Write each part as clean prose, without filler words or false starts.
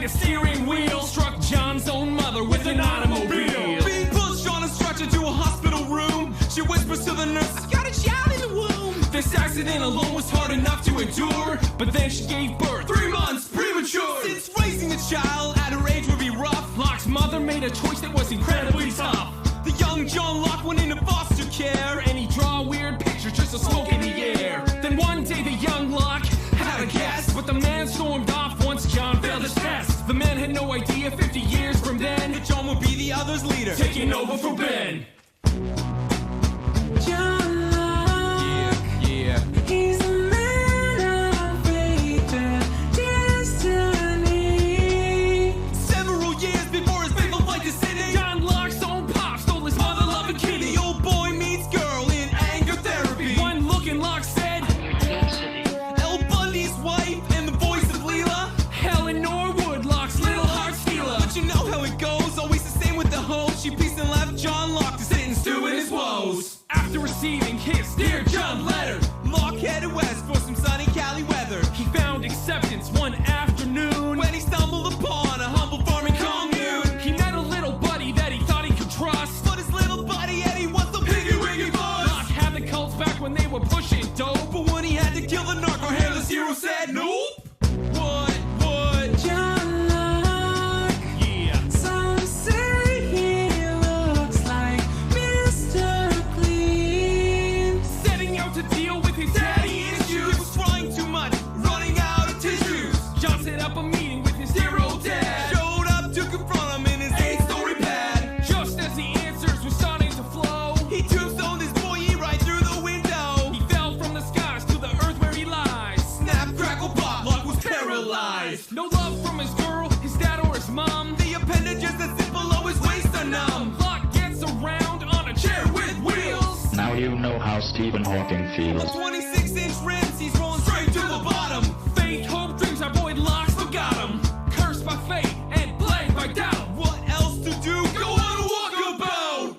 a steering wheel struck John's own mother with an automobile. Being pushed on a stretcher to a hospital room, she whispers to the nurse, "I've got a child in the womb." This accident alone was hard enough to endure, but then she gave birth 3 months premature. Since raising a child at her age would be rough, Locke's mother made a choice that was incredibly tough. the young John Locke went into foster care, And he draw weird pictures just to smoke in the air. Then one day the young Locke had a guess, but the man stormed off once John failed his test. The man had no idea 50 years from then that John would be the other's leader, taking over for Ben. John Locke, yeah. he's a man of faith and destiny. Several years before his fateful flight to Sydney, John Locke's own pop stole his mother-loving kidney. the old boy meets girl in anger therapy. One look and Locke said, El Bundy's wife and the voice of Leela. Helen Norwood, Locke's little heart stealer. But you know how it goes, always the same with the hoe. She pieced and left John Locke to sit and stew in his woes. After receiving his Dear John letter, Locke headed west for some sunny Cali weather, he found acceptance one afternoon. when he stumbled upon a humble farming commune. He met a little buddy that he thought he could trust. But his little buddy Eddie was the piggy-wiggy boss. Locke had the cults back when they were pushing dope. But when he had to kill the narc, our hairless hero said nope. What? John Locke, Yeah. some say he looks like Mr. Clean. Setting out to deal with his daddy He issues, was trying too much, running out of tissues. John set up a meeting with his dear old dad. Showed up to confront him in his 8-story pad. Just as the answers were starting to flow, He tombstoned his boy right through the window. he fell from the skies to the earth where he lies. Snap, crackle, pop, Locke was paralyzed. No love from his girl, his dad, or his mom. The appendages that sit below his waist are numb. Locke gets around on a chair with wheels. Now you know how Stephen Hawking feels. 26-inch rims, he's rolling straight to the bottom. Faith, hope, dreams, our boy Locke forgot him. Cursed by fate and plagued by doubt. What else to do? Go on a walkabout.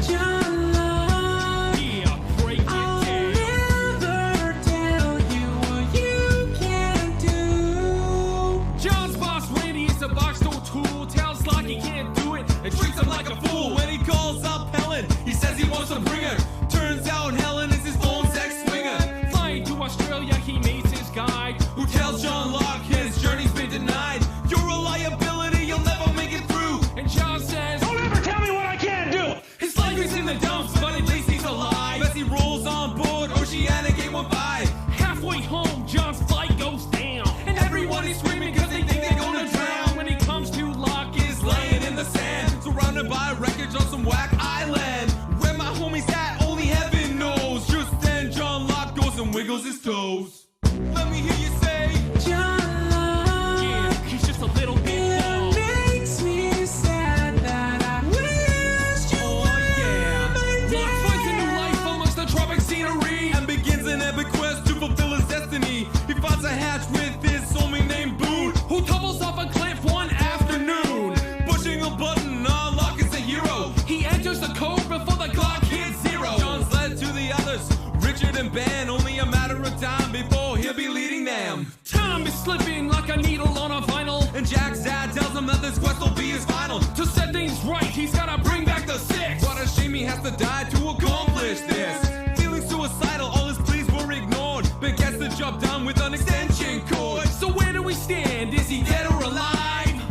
John Locke, Yeah, break it I'll down. never tell you what you can't do. John's boss Randy is a box store tool. Tells Locke he can't do it and treats him like a fool. When he calls up Helen, he says he wants to bring her. Turns out Helen is his phone sex swinger, Flying to Australia, he meets his guide. who tells John Locke his journey's been denied. You're a liability, you'll never make it through. And John says, Don't ever tell me what I can't do! his life is in the dumps, but at least he's alive. As he rolls on board Oceanic 815. Halfway home, John's flight goes down. And everyone is screaming because they think they're gonna drown. When he comes to, Locke is Laying in the sand, surrounded by wreckage on some whack island. Where my homies at, only heaven knows. Just then John Locke goes and wiggles his toes. Let me hear you say, John Locke, yeah, he's just a little bit it bald. makes me sad that I wish you oh were yeah. my Locke finds a new life amongst the tropic scenery. And begins an epic quest to fulfill his destiny. He finds a hatch with his soulmate named Boone, Who tumbles off a cliff one afternoon. pushing a button, Locke is a hero. He enters the code before the clock hits zero. John's led to the others, Richard and Ben, only a matter of time before he'll be leading them. Time is slipping like a needle on a vinyl. And Jack's dad tells him that this quest will be his final. To set things right, he's gotta bring back the 6. What a shame he has to die to accomplish this. Feeling suicidal, all his pleas were ignored, but gets the job done with an extension cord. So where do we stand? Is he dead or alive?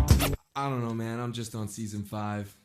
I don't know, man. I'm just on season 5.